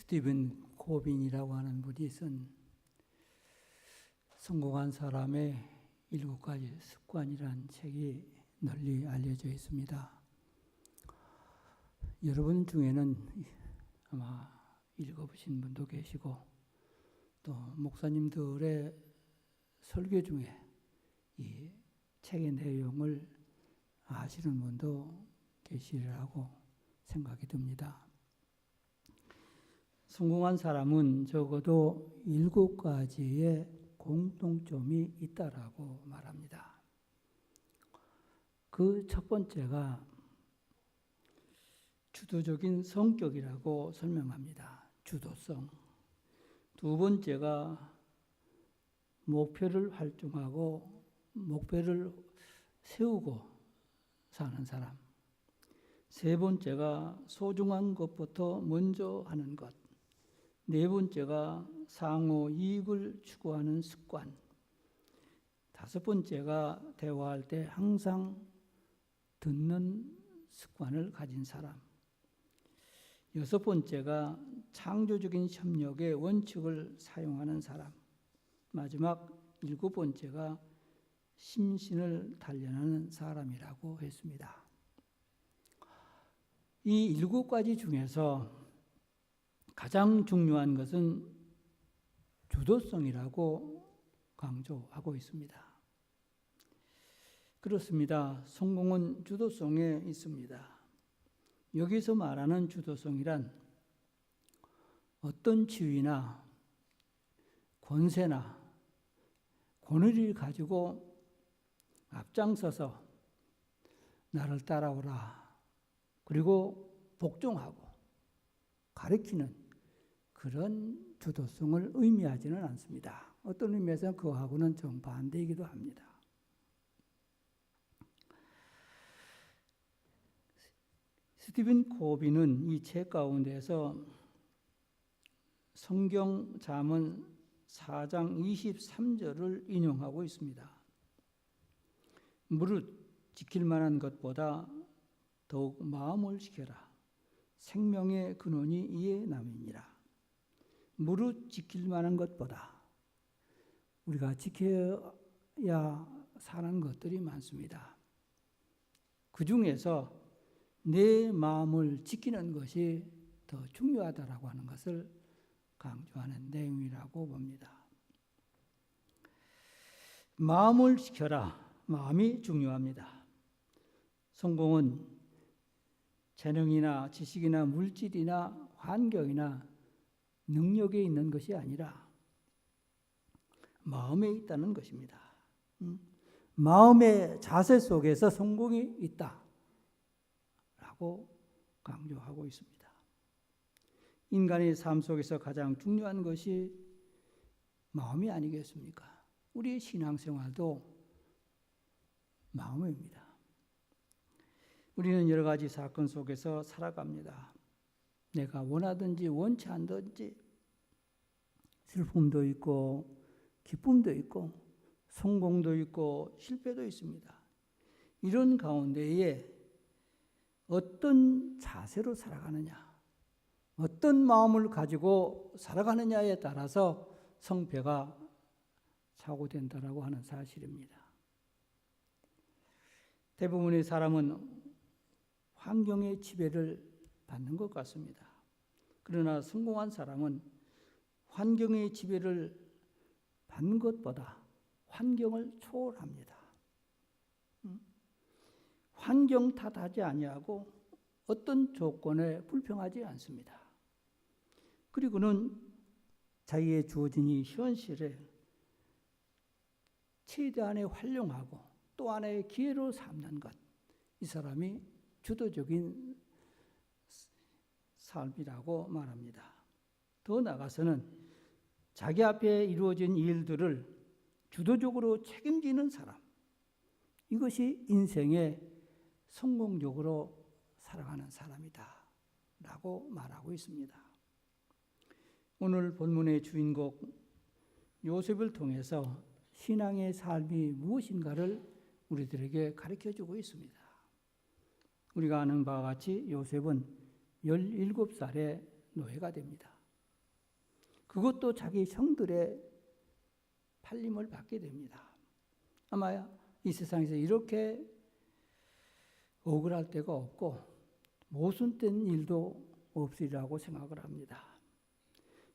스티븐 코빈이라고 하는 분이 쓴 성공한 사람의 7가지 습관이라는 책이 널리 알려져 있습니다. 여러분 중에는 아마 읽어보신 분도 계시고 또 목사님들의 설교 중에 이 책의 내용을 아시는 분도 계시리라고 생각이 듭니다. 성공한 사람은 적어도 7가지의 공통점이 있다라고 말합니다. 그 첫 번째가 주도적인 성격이라고 설명합니다. 주도성. 두 번째가 목표를 활용하고 목표를 세우고 사는 사람. 세 번째가 소중한 것부터 먼저 하는 것. 네 번째가 상호 이익을 추구하는 습관. 다섯 번째가 대화할 때 항상 듣는 습관을 가진 사람. 여섯 번째가 창조적인 협력의 원칙을 사용하는 사람. 마지막 7번째가 심신을 단련하는 사람이라고 했습니다. 이 7가지 중에서 가장 중요한 것은 주도성이라고 강조하고 있습니다. 그렇습니다. 성공은 주도성에 있습니다. 여기서 말하는 주도성이란 어떤 지위나 권세나 권위를 가지고 앞장서서 나를 따라오라, 그리고 복종하고 가르치는 그런 주도성을 의미하지는 않습니다. 어떤 의미에서는 그거하고는 정반대이기도 합니다. 스티븐 코빈은 이 책 가운데서 성경 잠언 4장 23절을 인용하고 있습니다. 무릇 지킬 만한 것보다 더욱 마음을 지켜라. 생명의 근원이 이에 남이니라. 무릇 지킬 만한 것보다 우리가 지켜야 사는 것들이 많습니다. 그 중에서 내 마음을 지키는 것이 더 중요하다라고 하는 것을 강조하는 내용이라고 봅니다. 마음을 지켜라. 마음이 중요합니다. 성공은 재능이나 지식이나 물질이나 환경이나 능력에 있는 것이 아니라 마음에 있다는 것입니다. 마음의 자세 속에서 성공이 있다라고 강조하고 있습니다. 인간의 삶 속에서 가장 중요한 것이 마음이 아니겠습니까? 우리의 신앙생활도 마음입니다. 우리는 여러 가지 사건 속에서 살아갑니다. 내가 원하든지 원치 않든지 슬픔도 있고 기쁨도 있고 성공도 있고 실패도 있습니다. 이런 가운데에 어떤 자세로 살아가느냐, 어떤 마음을 가지고 살아가느냐에 따라서 성패가 좌우된다라고 하는 사실입니다. 대부분의 사람은 환경의 지배를 받는 것 같습니다. 그러나 성공한 사람은 환경의 지배를 받는 것보다 환경을 초월합니다. 환경 탓하지 아니하고 어떤 조건에 불평하지 않습니다. 그리고는 자기의 주어진 이 현실에 최대한의 활용하고 또 하나의 기회로 삼는 것, 이 사람이 주도적인 삶이라고 말합니다. 더 나아가서는 자기 앞에 이루어진 일들을 주도적으로 책임지는 사람, 이것이 인생의 성공적으로 살아가는 사람이다 라고 말하고 있습니다. 오늘 본문의 주인공 요셉을 통해서 신앙의 삶이 무엇인가를 우리들에게 가르쳐주고 있습니다. 우리가 아는 바와 같이 요셉은 17살에 노예가 됩니다. 그것도 자기 형들의 팔림을 받게 됩니다. 아마 이 세상에서 이렇게 억울할 때가 없고 모순된 일도 없으리라고 생각을 합니다.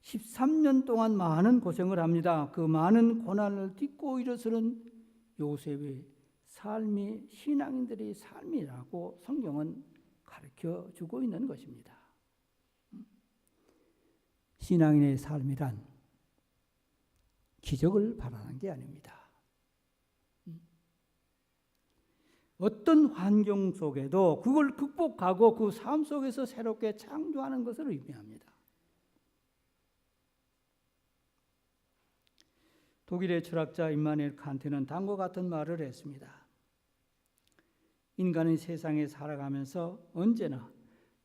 13년 동안 많은 고생을 합니다. 그 많은 고난을 딛고 일어서는 요셉의 삶이 신앙인들의 삶이라고 성경은 가르쳐 주고 있는 것입니다. 신앙인의 삶이란 기적을 바라는 게 아닙니다. 어떤 환경 속에도 그걸 극복하고 그 삶 속에서 새롭게 창조하는 것을 의미합니다. 독일의 철학자 임마누엘 칸트는 다음과 같은 말을 했습니다. 인간은 세상에 살아가면서 언제나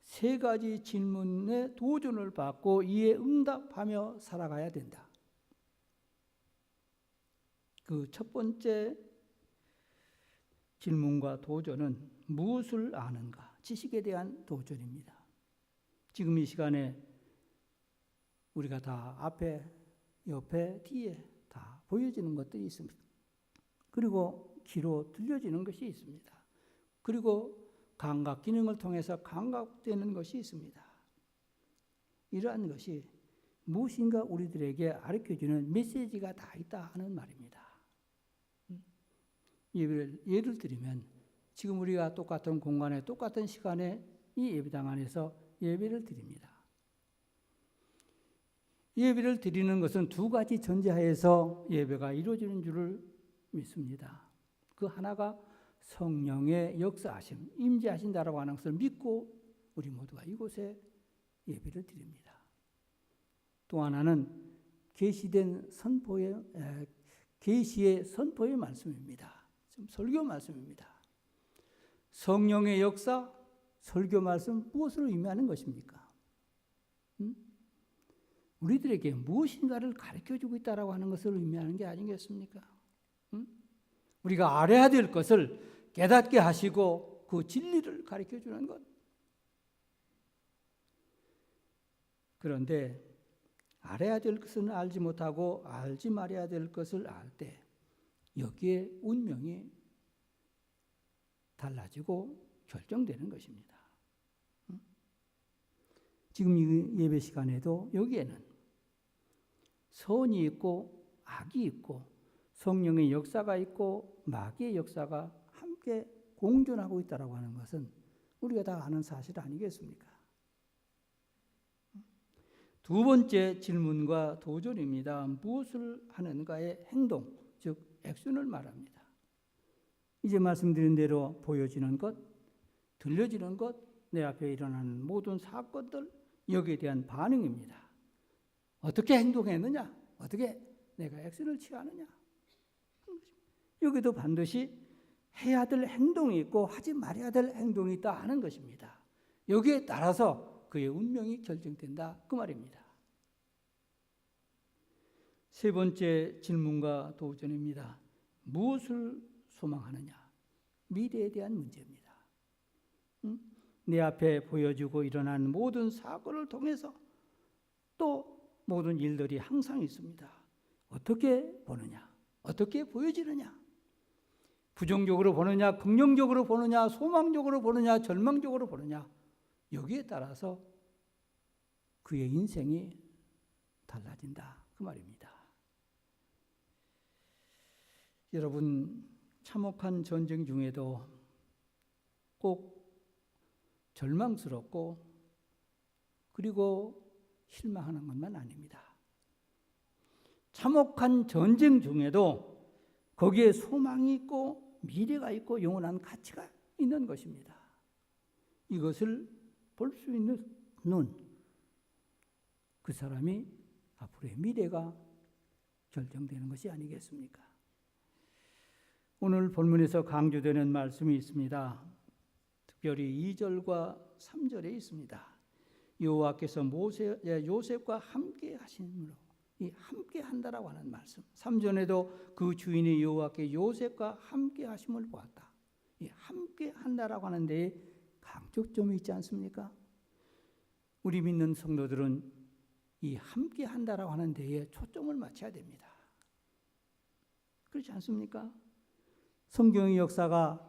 세 가지 질문에 도전을 받고 이에 응답하며 살아가야 된다. 그 첫 번째 질문과 도전은 무엇을 아는가? 지식에 대한 도전입니다. 지금 이 시간에 우리가 다 앞에, 옆에, 뒤에 다 보여지는 것들이 있습니다. 그리고 귀로 들려지는 것이 있습니다. 그리고 감각 기능을 통해서 감각되는 것이 있습니다. 이러한 것이 무엇인가 우리들에게 가르쳐주는 메시지가 다 있다 하는 말입니다. 예를 들면 지금 우리가 똑같은 공간에 똑같은 시간에 이 예배당 안에서 예배를 드립니다. 예배를 드리는 것은 두 가지 전제하에서 예배가 이루어지는 줄을 믿습니다. 그 하나가 성령의 역사하심, 임재하신다라고 하는 것을 믿고 우리 모두가 이곳에 예배를 드립니다. 또 하나는 계시된 선포의 계시의 선포의 말씀입니다. 설교 말씀입니다. 성령의 역사, 설교 말씀 무엇을 의미하는 것입니까? 우리들에게 무엇인가를 가르쳐주고 있다라고 하는 것을 의미하는 게 아니겠습니까? 우리가 알아야 될 것을 깨닫게 하시고 그 진리를 가르쳐주는 것. 그런데 알아야 될 것은 알지 못하고 알지 말아야 될 것을 알 때 여기에 운명이 달라지고 결정되는 것입니다. 지금 이 예배 시간에도 여기에는 선이 있고 악이 있고 성령의 역사가 있고 마귀의 역사가 함께 공존하고 있다고 하는 것은 우리가 다 아는 사실 아니겠습니까? 두 번째 질문과 도전입니다. 무엇을 하는가의 행동, 즉 액션을 말합니다. 이제 말씀드린 대로 보여지는 것, 들려지는 것, 내 앞에 일어나는 모든 사건들, 여기에 대한 반응입니다. 어떻게 행동했느냐? 어떻게 내가 액션을 취하느냐? 여기도 반드시 해야 될 행동이 있고 하지 말아야 될 행동이 있다 하는 것입니다. 여기에 따라서 그의 운명이 결정된다 그 말입니다. 세 번째 질문과 도전입니다. 무엇을 소망하느냐? 미래에 대한 문제입니다. 내 앞에 보여지고 일어나는 모든 사건을 통해서 또 모든 일들이 항상 있습니다. 어떻게 보느냐? 어떻게 보여지느냐? 부정적으로 보느냐? 긍정적으로 보느냐? 소망적으로 보느냐? 절망적으로 보느냐? 여기에 따라서 그의 인생이 달라진다 그 말입니다. 여러분, 참혹한 전쟁 중에도 꼭 절망스럽고 그리고 실망하는 것만 아닙니다. 참혹한 전쟁 중에도 거기에 소망이 있고 미래가 있고 영원한 가치가 있는 것입니다. 이것을 볼 수 있는 눈, 그 사람이 앞으로의 미래가 결정되는 것이 아니겠습니까? 오늘 본문에서 강조되는 말씀이 있습니다. 특별히 2절과 3절에 있습니다. 여호와께서 요셉과 함께 하심으로, 이 함께 한다라고 하는 말씀. 3절에도 그 주인이 여호와께 요셉과 함께 하심을 보았다. 이 함께 한다라고 하는 데에 강조점이 있지 않습니까? 우리 믿는 성도들은 이 함께 한다라고 하는 데에 초점을 맞춰야 됩니다. 그렇지 않습니까? 성경의 역사가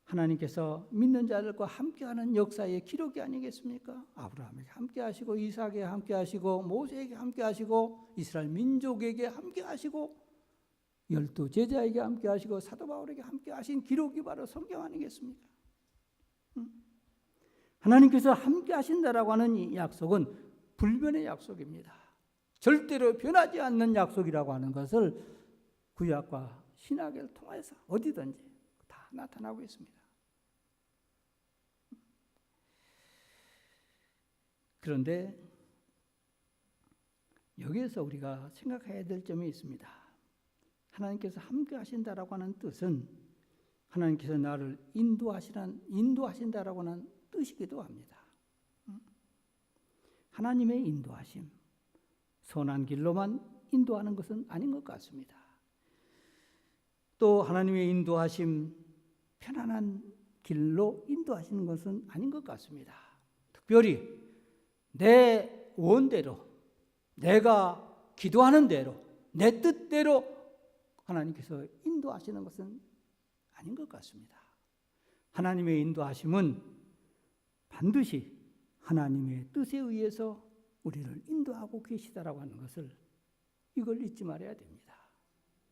하나님께서 믿는 자들과 함께하는 역사의 기록이 아니겠습니까? 아브라함에게 함께하시고 이삭에게 함께하시고 모세에게 함께하시고 이스라엘 민족에게 함께하시고 12 제자에게 함께하시고 사도 바울에게 함께하신 기록이 바로 성경 아니겠습니까? 하나님께서 함께하신다라고 하는 이 약속은 불변의 약속입니다. 절대로 변하지 않는 약속이라고 하는 것을 구약과 신약을 통해서 어디든지 다 나타나고 있습니다. 그런데 여기에서 우리가 생각해야 될 점이 있습니다. 하나님께서 함께 하신다라고 하는 뜻은 하나님께서 나를 인도하신다라고 하는 뜻이기도 합니다. 하나님의 인도하심, 선한 길로만 인도하는 것은 아닌 것 같습니다. 또 하나님의 인도하심, 편안한 길로 인도하시는 것은 아닌 것 같습니다. 특별히 내 원대로, 내가 기도하는 대로, 내 뜻대로 하나님께서 인도하시는 것은 아닌 것 같습니다. 하나님의 인도하심은 반드시 하나님의 뜻에 의해서 우리를 인도하고 계시다라고 하는 것을 이걸 잊지 말아야 됩니다.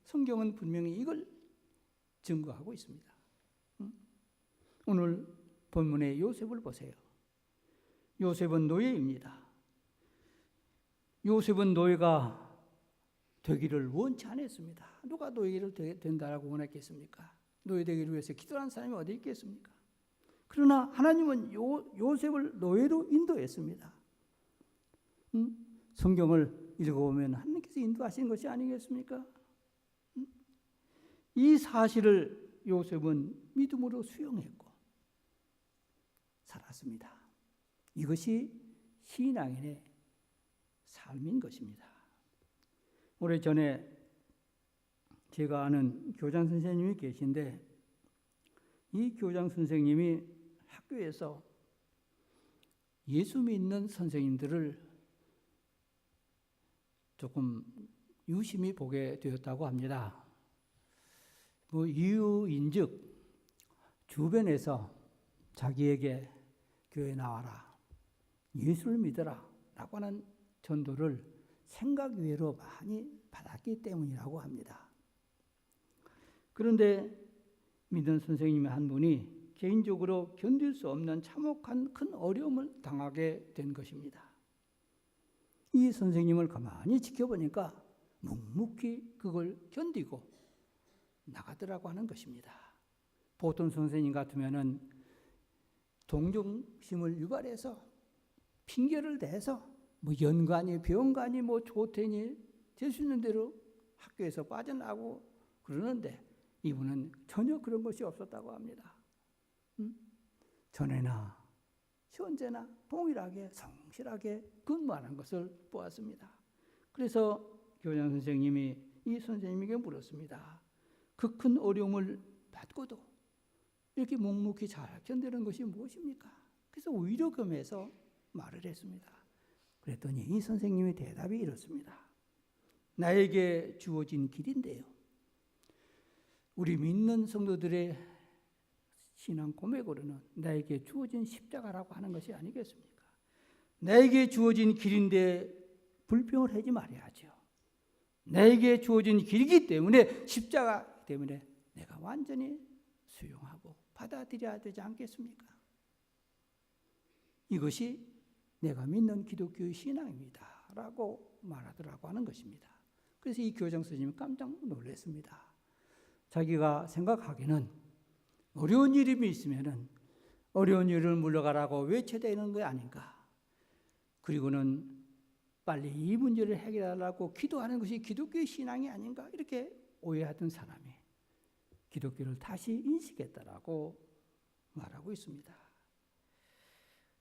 성경은 분명히 이걸 증거하고 있습니다. 오늘 본문의 요셉을 보세요. 요셉은 노예입니다. 요셉은 노예가 되기를 원치 않았습니다. 누가 노예를 된다라고 원했겠습니까? 노예 되기를 위해서 기도하는 사람이 어디 있겠습니까? 그러나 하나님은 요셉을 노예로 인도했습니다. 성경을 읽어보면 하나님께서 인도하신 것이 아니겠습니까? 이 사실을 요셉은 믿음으로 수용했고 살았습니다. 이것이 신앙인의 삶인 것입니다. 오래전에 제가 아는 교장 선생님이 계신데 이 교장 선생님이 학교에서 예수 믿는 선생님들을 조금 유심히 보게 되었다고 합니다. 그 이유인즉 주변에서 자기에게 교회 나와라, 예수를 믿어라 라고 하는 전도를 생각 외로 많이 받았기 때문이라고 합니다. 그런데 믿는 선생님 한 분이 개인적으로 견딜 수 없는 참혹한 큰 어려움을 당하게 된 것입니다. 이 선생님을 가만히 지켜보니까 묵묵히 그걸 견디고 나가더라고 하는 것입니다. 보통 선생님 같으면은 동정심을 유발해서 핑계를 대서 뭐 연관이 병관이 뭐 조퇴니 될 수 있는 대로 학교에서 빠져나가고 그러는데 이분은 전혀 그런 것이 없었다고 합니다. 전에나 현재나 동일하게 성실하게 근무하는 것을 보았습니다. 그래서 교장 선생님이 이 선생님에게 물었습니다. 그 큰 어려움을 받고도 이렇게 묵묵히 잘 견디는 것이 무엇입니까? 그래서 위로감에서 말을 했습니다. 그랬더니 이 선생님의 대답이 이렇습니다. 나에게 주어진 길인데요. 우리 믿는 성도들의 신앙 고백으로는 나에게 주어진 십자가라고 하는 것이 아니겠습니까? 나에게 주어진 길인데 불평을 하지 말아야죠. 나에게 주어진 길이기 때문에 십자가 때문에 내가 완전히 수용하고 받아들여야 되지 않겠습니까? 이것이 내가 믿는 기독교의 신앙입니다 라고 말하더라고 하는 것입니다. 그래서 이 교장 선생님이 깜짝 놀랐습니다. 자기가 생각하기는 어려운 일이 있으면 어려운 일을 물러가라고 외쳐야 되는 거 아닌가. 그리고는 빨리 이 문제를 해결하라고 기도하는 것이 기독교의 신앙이 아닌가 이렇게 오해하던 사람이 기독교를 다시 인식했다라고 말하고 있습니다.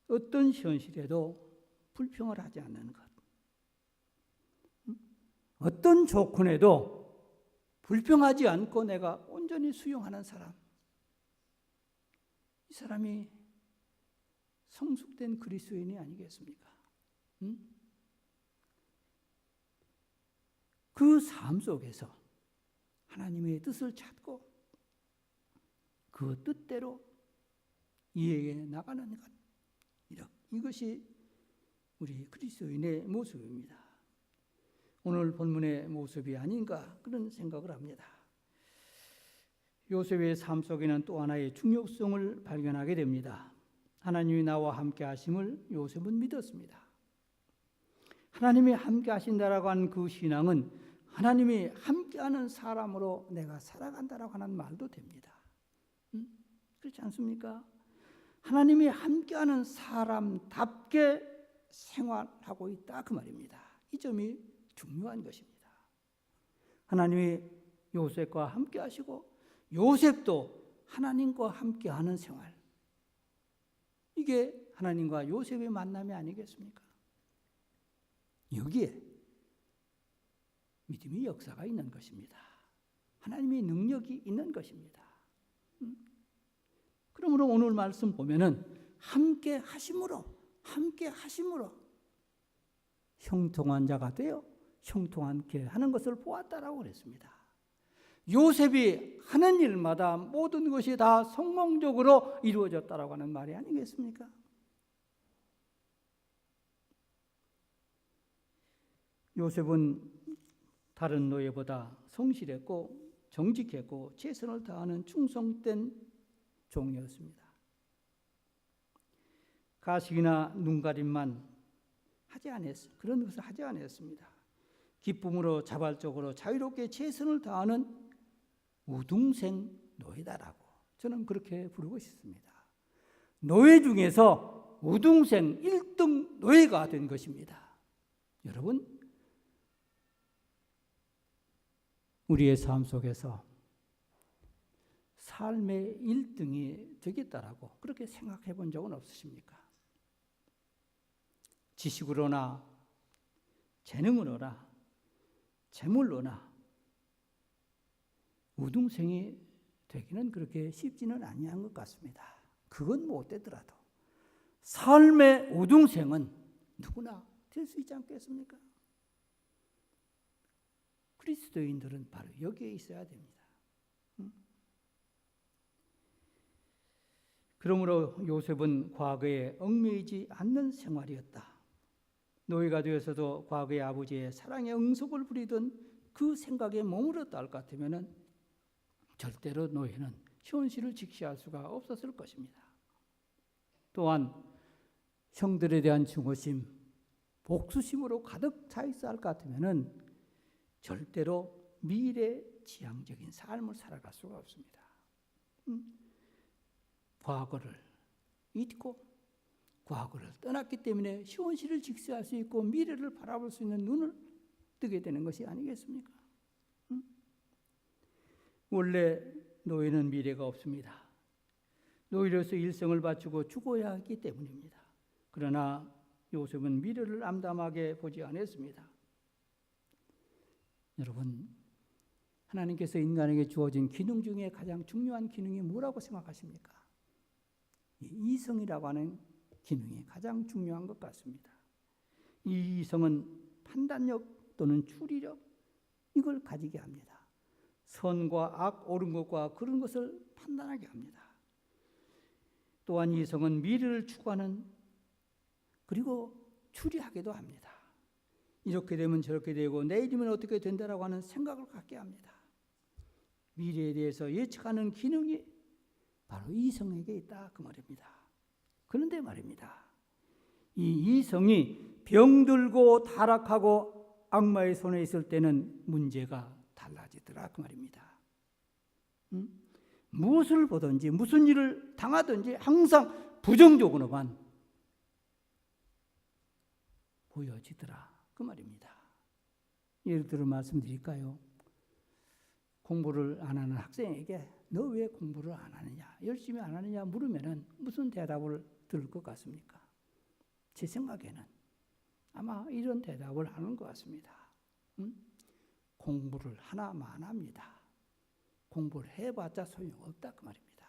어떤 현실에도 불평을 하지 않는 것, 어떤 조건에도 불평하지 않고 내가 온전히 수용하는 사람, 이 사람이 성숙된 그리스도인이 아니겠습니까? 그 삶 속에서 하나님의 뜻을 찾고 그 뜻대로 이해해 나가는 것, 이것이 우리 그리스도인의 모습입니다. 오늘 본문의 모습이 아닌가 그런 생각을 합니다. 요셉의 삶 속에는 또 하나의 중요성을 발견하게 됩니다. 하나님이 나와 함께 하심을 요셉은 믿었습니다. 하나님이 함께 하신다라고 하는 그 신앙은 하나님이 함께하는 사람으로 내가 살아간다라고 하는 말도 됩니다. 그렇지 않습니까? 하나님이 함께하는 사람답게 생활하고 있다 그 말입니다. 이 점이 중요한 것입니다. 하나님이 요셉과 함께 하시고 요셉도 하나님과 함께하는 생활, 이게 하나님과 요셉의 만남이 아니겠습니까? 여기에 믿음의 역사가 있는 것입니다. 하나님의 능력이 있는 것입니다. 그러므로 오늘 말씀 보면은 함께 하심으로 형통한 자가 되어 형통하게 하는 것을 보았다라고 그랬습니다. 요셉이 하는 일마다 모든 것이 다 성공적으로 이루어졌다라고 하는 말이 아니겠습니까? 요셉은 다른 노예보다 성실했고 정직했고 최선을 다하는 충성된 종이었습니다. 가식이나 눈가림만 하지 않았습니다. 그런 것을 하지 않았습니다. 기쁨으로 자발적으로 자유롭게 최선을 다하는 우등생 노예다라고 저는 그렇게 부르고 싶습니다. 노예 중에서 우등생 1등 노예가 된 것입니다. 여러분, 우리의 삶 속에서 삶의 1등이 되겠다라고 그렇게 생각해 본 적은 없으십니까? 지식으로나 재능으로나 재물로나 우등생이 되기는 그렇게 쉽지는 아니한 것 같습니다. 그건 못 되더라도 삶의 우등생은 누구나 될 수 있지 않겠습니까? 그리스도인들은 바로 여기에 있어야 됩니다. 그러므로 요셉은 과거에 얽매이지 않는 생활이었다. 노예가 되어서도 과거의 아버지의 사랑의 응석을 부리던 그 생각에 머물렀다 할 것 같으면 절대로 노예는 현실을 직시할 수가 없었을 것입니다. 또한 형들에 대한 증오심, 복수심으로 가득 차 있어 할 것 같으면 절대로 미래지향적인 삶을 살아갈 수가 없습니다. 과거를 잊고 과거를 떠났기 때문에 현실을 직시할 수 있고 미래를 바라볼 수 있는 눈을 뜨게 되는 것이 아니겠습니까? 원래 노예는 미래가 없습니다. 노예로서 일생을 바치고 죽어야 하기 때문입니다. 그러나 요셉은 미래를 암담하게 보지 않았습니다. 여러분, 하나님께서 인간에게 주어진 기능 중에 가장 중요한 기능이 뭐라고 생각하십니까? 이성이라고 하는 기능이 가장 중요한 것 같습니다. 이 이성은 판단력 또는 추리력, 이걸 가지게 합니다. 선과 악, 옳은 것과 그런 것을 판단하게 합니다. 또한 이성은 미래를 추구하는, 그리고 추리하기도 합니다. 이렇게 되면 저렇게 되고 내일이면 어떻게 된다라고 하는 생각을 갖게 합니다. 미래에 대해서 예측하는 기능이 바로 이성에게 있다 그 말입니다. 그런데 말입니다, 이 이성이 병들고 타락하고 악마의 손에 있을 때는 문제가 달라지더라 그 말입니다. 무엇을 보든지 무슨 일을 당하든지 항상 부정적으로만 보여지더라 그 말입니다. 예를 들어 말씀드릴까요? 공부를 안 하는 학생에게 너 왜 공부를 안 하느냐, 열심히 안 하느냐 물으면 무슨 대답을 들을 것 같습니까? 제 생각에는 아마 이런 대답을 하는 것 같습니다. 공부를 하나만 합니다. 공부를 해봤자 소용없다 그 말입니다.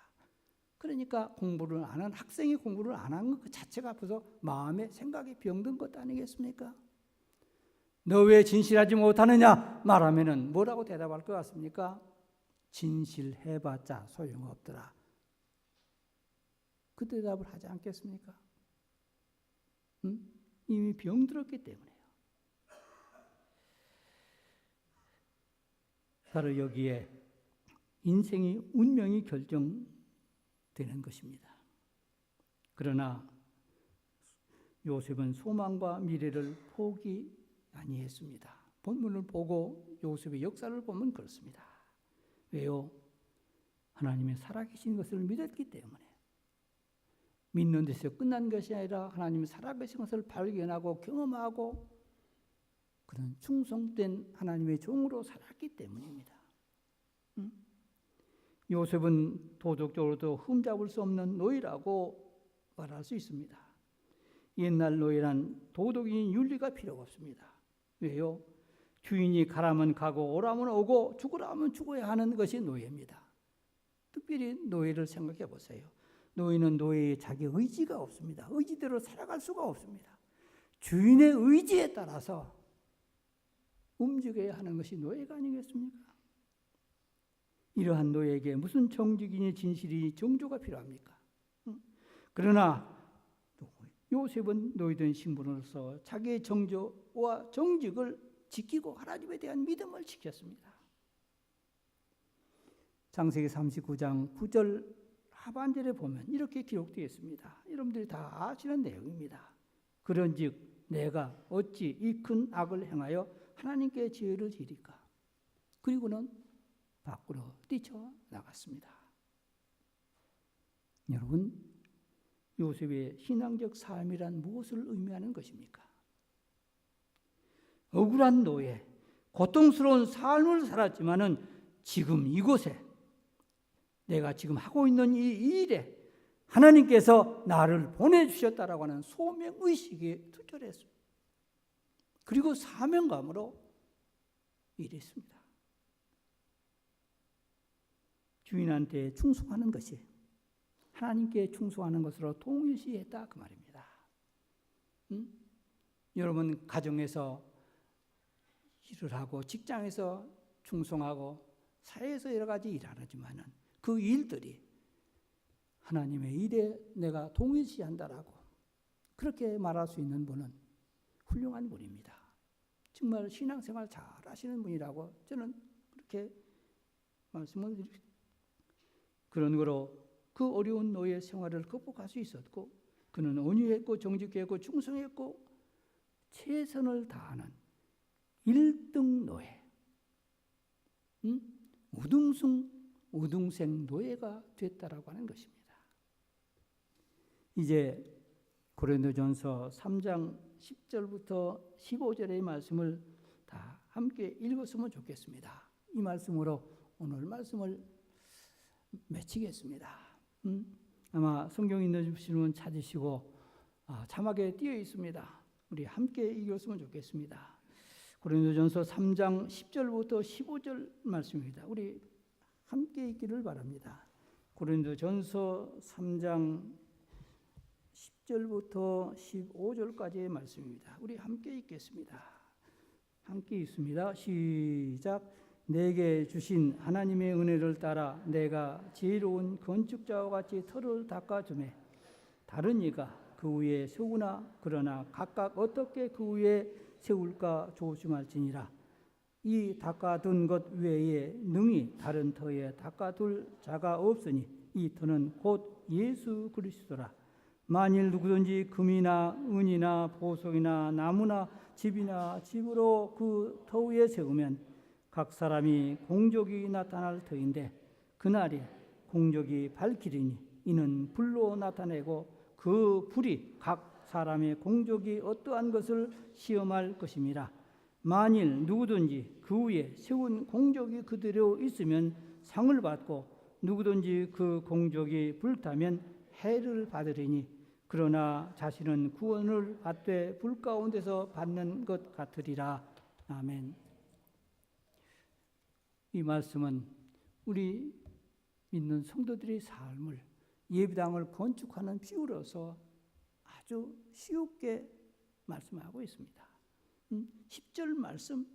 그러니까 공부를 안 하는 학생이 공부를 안 하는 것 자체가 벌써 마음의 생각이 병든 것 아니겠습니까? 너 왜 진실하지 못하느냐 말하면은 뭐라고 대답할 것 같습니까? 진실해봤자 소용없더라. 그 대답을 하지 않겠습니까? 이미 병들었기 때문에요. 바로 여기에 인생의 운명이 결정되는 것입니다. 그러나 요셉은 소망과 미래를 포기 아니했습니다. 본문을 보고 요셉의 역사를 보면 그렇습니다. 왜요? 하나님의 살아계신 것을 믿었기 때문에. 믿는 데서 끝난 것이 아니라 하나님의 살아계신 것을 발견하고 경험하고 그런 충성된 하나님의 종으로 살았기 때문입니다. 요셉은 도덕적으로도 흠잡을 수 없는 노예라고 말할 수 있습니다. 옛날 노예란 도덕인 윤리가 필요가 없습니다. 왜요? 주인이 가라면 가고 오라면 오고 죽으라면 죽어야 하는 것이 노예입니다. 특별히 노예를 생각해 보세요. 노예는 노예의 자기 의지가 없습니다. 의지대로 살아갈 수가 없습니다. 주인의 의지에 따라서 움직여야 하는 것이 노예가 아니겠습니까? 이러한 노예에게 무슨 정직이니 진실이니 정조가 필요합니까? 그러나 요셉은 노예된 신분으로서 자기의 정조와 정직을 지키고 하나님에 대한 믿음을 지켰습니다. 창세기 39장 9절 하반절에 보면 이렇게 기록되어 있습니다. 여러분들이 다 아시는 내용입니다. 그런즉 내가 어찌 이 큰 악을 행하여 하나님께 죄를 지리까? 그리고는 밖으로 뛰쳐나갔습니다. 여러분, 요셉의 신앙적 삶이란 무엇을 의미하는 것입니까? 억울한 노예, 고통스러운 삶을 살았지만은 지금 이곳에 내가 지금 하고 있는 이 일에 하나님께서 나를 보내주셨다라고 하는 소명의식이 투철했습니다. 그리고 사명감으로 일했습니다. 주인한테 충성하는 것이 하나님께 충성하는 것으로 동일시했다 그 말입니다. 여러분 가정에서 일을 하고 직장에서 충성하고 사회에서 여러 가지 일을 하지만은 그 일들이 하나님의 일에 내가 동일시한다라고 그렇게 말할 수 있는 분은 훌륭한 분입니다. 정말 신앙생활 잘 하시는 분이라고 저는 그렇게 말씀을 드립니다. 그런 거로 그 어려운 노예 생활을 극복할 수 있었고 그는 온유했고 정직했고 충성했고 최선을 다하는 1등 노예, 우등생 노예가 됐다라고 하는 것입니다. 이제 고린도전서 3장 10절부터 15절의 말씀을 다 함께 읽었으면 좋겠습니다. 이 말씀으로 오늘 말씀을 마치겠습니다. 아마 성경 읽으시는 분 찾으시고 자막에 띄어 있습니다. 우리 함께 읽었으면 좋겠습니다. 고린도전서 3장 10절부터 15절 말씀입니다. 우리 함께 읽기를 바랍니다. 고린도전서 3장 10절부터 15절까지의 말씀입니다. 우리 함께 읽겠습니다. 함께 읽습니다. 시작. 내게 주신 하나님의 은혜를 따라 내가 지혜로운 건축자와 같이 터를 닦아주매 다른 이가 그 위에 세우나 그러나 각각 어떻게 그 위에 세울까 조심할지니라. 이 닦아둔 것 외에 능히 다른 터에 닦아둘 자가 없으니 이 터는 곧 예수 그리스도라. 만일 누구든지 금이나 은이나 보석이나 나무나 집이나 집으로 그 터 위에 세우면 각 사람이 공적이 나타날 터인데 그날에 공적이 밝히리니 이는 불로 나타내고 그 불이 각 사람의 공적이 어떠한 것을 시험할 것임이라. 만일 누구든지 그 위에 세운 공적이 그대로 있으면 상을 받고 누구든지 그 공적이 불타면 해를 받으리니 그러나 자신은 구원을 받되 불 가운데서 받는 것 같으리라. 아멘. 이 말씀은 우리 믿는 성도들의 삶을 예배당을 건축하는 비유로서 아주 쉽게 말씀하고 있습니다. 10절 말씀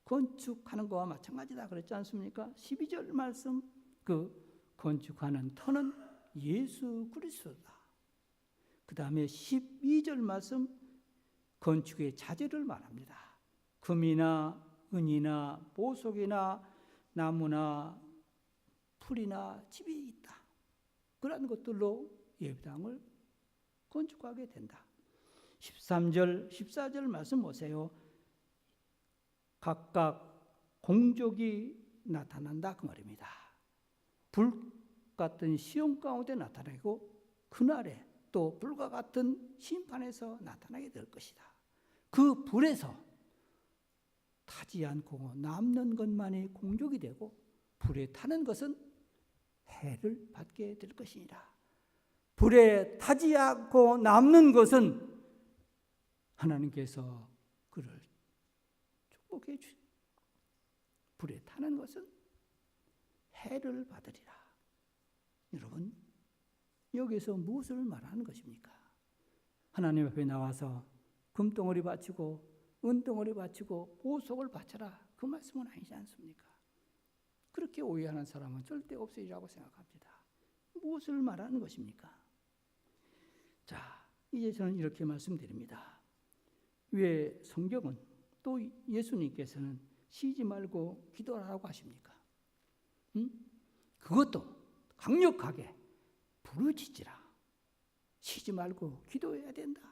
건축하는 거와 마찬가지다 그랬지 않습니까? 12절 말씀 그 건축하는 터는 예수 그리스도다. 그 다음에 12절 말씀 건축의 자재를 말합니다. 금이나 은이나 보석이나 나무나 풀이나 집이 있다. 그런 것들로 예배당을 건축하게 된다. 13절, 14절 말씀 보세요. 각각 공적이 나타난다 그 말입니다. 불 같은 시험 가운데 나타나고 그날에 또 불과 같은 심판에서 나타나게 될 것이다. 그 불에서 타지 않고 남는 것만이 공적이 되고 불에 타는 것은 해를 받게 될 것이니라. 불에 타지 않고 남는 것은 하나님께서 그를 축복해 주시. 불에 타는 것은 해를 받으리라. 여러분, 여기서 무엇을 말하는 것입니까? 하나님 앞에 나와서 금덩어리 바치고 은덩어리 바치고 보석을 바쳐라. 그 말씀은 아니지 않습니까? 그렇게 오해하는 사람은 절대 없으리라고 생각합니다. 무엇을 말하는 것입니까? 자, 이제 저는 이렇게 말씀드립니다. 왜 성경은 또 예수님께서는 쉬지 말고 기도하라고 하십니까? 그것도 강력하게 부르짖으라. 쉬지 말고 기도해야 된다.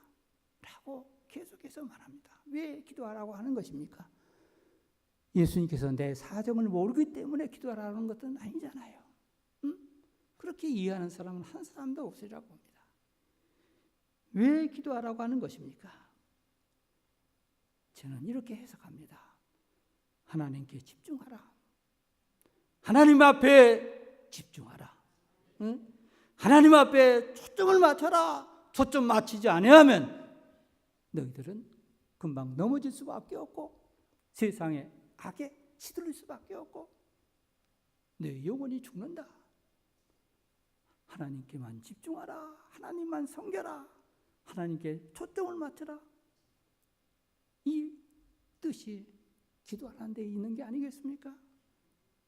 라고 계속해서 말합니다. 왜 기도하라고 하는 것입니까? 예수님께서 내 사정을 모르기 때문에 기도하라는 것은 아니잖아요. 그렇게 이해하는 사람은 한 사람도 없으리라고 봅니다. 왜 기도하라고 하는 것입니까? 저는 이렇게 해석합니다. 하나님께 집중하라. 하나님 앞에 집중하라. 하나님 앞에 초점을 맞춰라. 초점 맞추지 않으면 너희들은 금방 넘어질 수밖에 없고 세상의 악에 시들릴 수밖에 없고 내 영혼이 죽는다. 하나님께만 집중하라. 하나님만 섬겨라. 하나님께 초점을 맞춰라. 이 뜻이 기도하는 데 있는 게 아니겠습니까?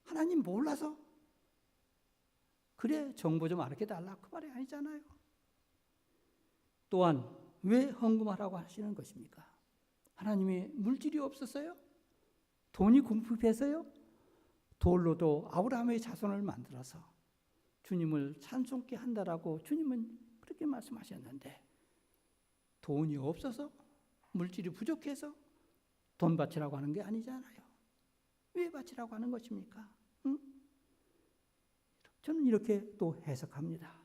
하나님 몰라서 그래 정보 좀 알려달라 그 말이 아니잖아요. 또한 왜 헌금하라고 하시는 것입니까? 하나님이 물질이 없었어요? 돈이 궁핍해서요? 돌로도 아브라함의 자손을 만들어서 주님을 찬송케 한다라고 주님은 그렇게 말씀하셨는데 돈이 없어서 물질이 부족해서 돈 바치라고 하는 게 아니잖아요. 왜 바치라고 하는 것입니까? 저는 이렇게 또 해석합니다.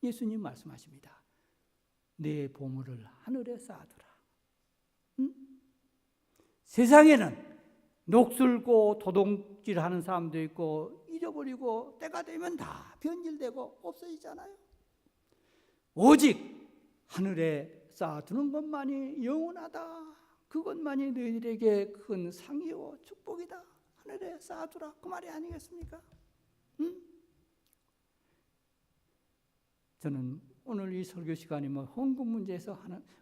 예수님 말씀하십니다. 내 보물을 하늘에 쌓아두라. 세상에는 녹슬고 도둑질하는 사람도 있고 잃어버리고 때가 되면 다 변질되고 없어지잖아요. 오직 하늘에 쌓아두는 것만이 영원하다. 그것만이 너희들에게 큰 상이요 축복이다. 하늘에 쌓아두라. 그 말이 아니겠습니까? 저는 오늘 이 설교 시간이 헌금 문제에서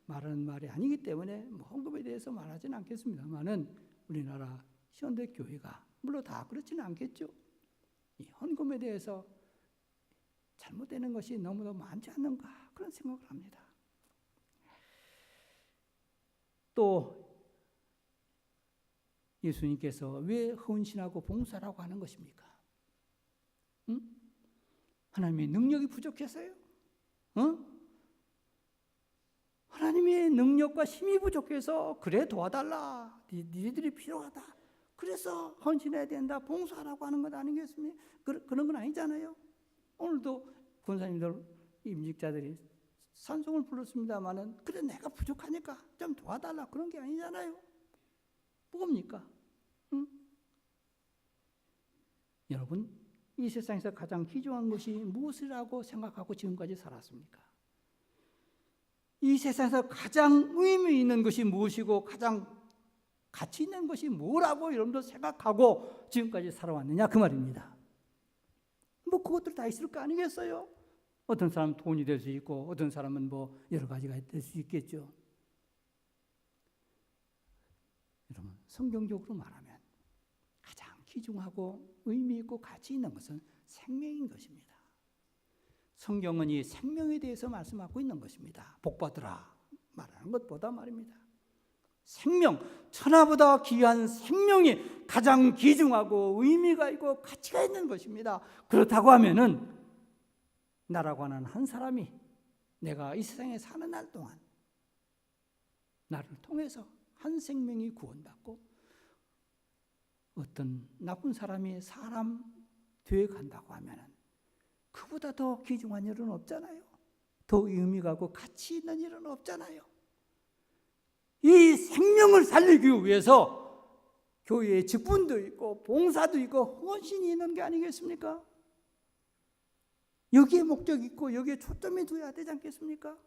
말하는 말이 아니기 때문에 헌금에 대해서 말하지는 않겠습니다만은 우리나라 현대교회가 물론 다 그렇지는 않겠죠. 이 헌금에 대해서 잘못되는 것이 너무도 많지 않는가 그런 생각을 합니다. 또 예수님께서 왜 헌신하고 봉사라고 하는 것입니까? 하나님의 능력이 부족해서요? 하나님의 능력과 힘이 부족해서 그래 도와달라. 니들이 필요하다. 그래서 헌신해야 된다. 봉사하라고 하는 것 아니겠습니까? 그런 건 아니잖아요. 오늘도 권사님들 임직자들이 찬송을 불렀습니다마는 그래 내가 부족하니까 좀 도와달라 그런 게 아니잖아요. 뭡니까? 여러분 이 세상에서 가장 귀중한 것이 무엇이라고 생각하고 지금까지 살았습니까? 이 세상에서 가장 의미 있는 것이 무엇이고 가장 가치 있는 것이 뭐라고 여러분들 생각하고 지금까지 살아왔느냐 그 말입니다. 그것들 다 있을 거 아니겠어요? 어떤 사람은 돈이 될 수 있고 어떤 사람은 여러 가지가 될 수 있겠죠. 성경적으로 말하면 가장 귀중하고 의미 있고 가치 있는 것은 생명인 것입니다. 성경은 이 생명에 대해서 말씀하고 있는 것입니다. 복받으라 말하는 것보다 말입니다. 생명, 천하보다 귀한 생명이 가장 귀중하고 의미가 있고 가치가 있는 것입니다. 그렇다고 하면은 나라고 하는 한 사람이 내가 이 세상에 사는 날 동안 나를 통해서 한 생명이 구원받고 어떤 나쁜 사람이 사람 되어 간다고 하면은 그보다 더 귀중한 일은 없잖아요. 더 의미가 있고 가치 있는 일은 없잖아요. 이 생명을 살리기 위해서 교회에 직분도 있고 봉사도 있고 헌신이 있는 게 아니겠습니까? 여기에 목적이 있고 여기에 초점이 둬야 되지 않겠습니까?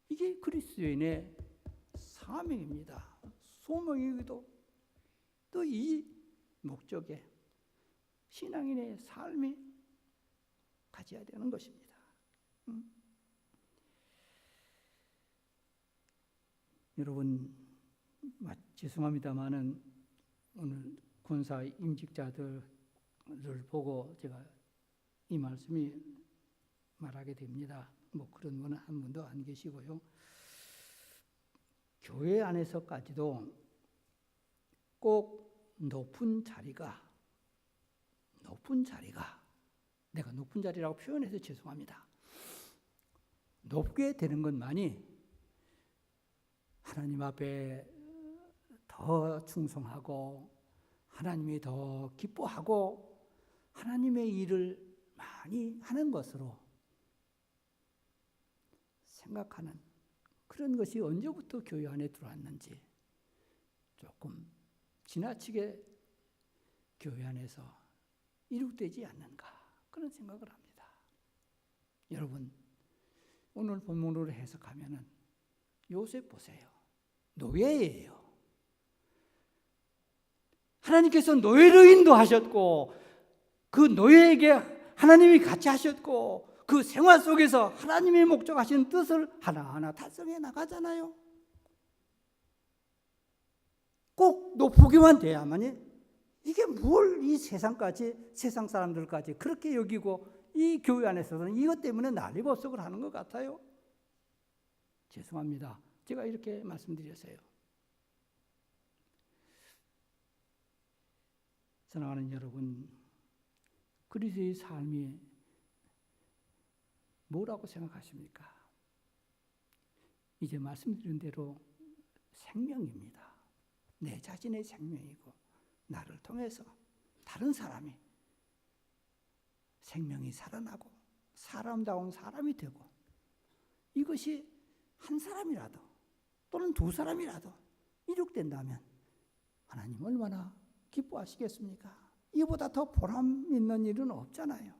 이게 그리스도인의 사명입니다. 소명이기도 또 이 목적에 신앙인의 삶이 가져야 되는 것입니다. 여러분 죄송합니다마는 오늘 군사 임직자들을 보고 제가 이 말씀이 말하게 됩니다. 뭐 그런 분은 한 분도 안 계시고요. 교회 안에서까지도 꼭 높은 자리가 내가 높은 자리라고 표현해서 죄송합니다. 높게 되는 것만이 하나님 앞에 더 충성하고 하나님이 더 기뻐하고 하나님의 일을 많이 하는 것으로 생각하는 그런 것이 언제부터 교회 안에 들어왔는지 조금 지나치게 교회 안에서 이룩되지 않는가 그런 생각을 합니다. 여러분 오늘 본문으로 해석하면은 요셉 보세요. 노예예요. 하나님께서 노예로 인도하셨고 그 노예에게 하나님이 같이 하셨고 그 생활 속에서 하나님의 목적하신 뜻을 하나하나 달성해 나가잖아요. 꼭 높으기만 돼야만이 이게 뭘 이 세상까지 세상 사람들까지 그렇게 여기고 이 교회 안에서는 이것 때문에 난리법석을 하는 것 같아요. 죄송합니다. 제가 이렇게 말씀드렸어요. 사랑하는 여러분, 그리스도의 삶이 뭐라고 생각하십니까? 이제 말씀드린 대로 생명입니다. 내 자신의 생명이고 나를 통해서 다른 사람이 생명이 살아나고 사람다운 사람이 되고 이것이 한 사람이라도 또는 두 사람이라도 이룩된다면 하나님 얼마나 기뻐하시겠습니까? 이보다 더 보람 있는 일은 없잖아요.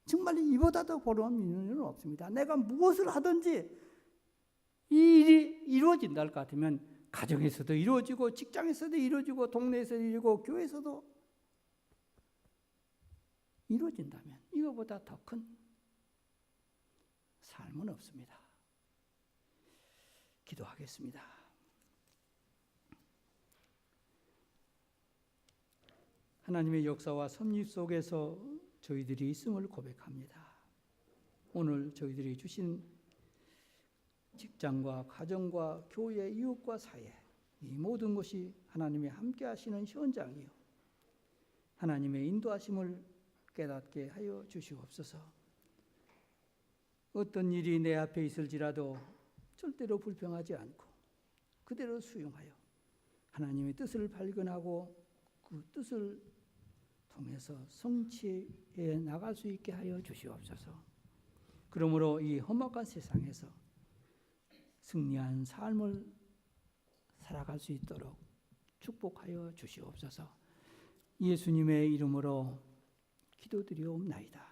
정말 이보다 더 보람 있는 일은 없습니다. 내가 무엇을 하든지 이 일이 이루어진다 할 것 같으면 가정에서도 이루어지고 직장에서도 이루어지고 동네에서도 이루어지고 교회에서도 이루어진다면 이거보다 더 큰 삶은 없습니다. 기도하겠습니다. 하나님의 역사와 섭리 속에서 저희들이 있음을 고백합니다. 오늘 저희들이 주신 직장과 가정과 교회, 이웃과 사회 이 모든 것이 하나님의 함께 하시는 현장이요 하나님의 인도하심을 깨닫게 하여 주시옵소서. 어떤 일이 내 앞에 있을지라도 절대로 불평하지 않고 그대로 수용하여 하나님의 뜻을 발견하고 그 뜻을 통해서 성취해 나갈 수 있게 하여 주시옵소서. 그러므로 이 험악한 세상에서 승리한 삶을 살아갈 수 있도록 축복하여 주시옵소서. 예수님의 이름으로 기도드리옵나이다.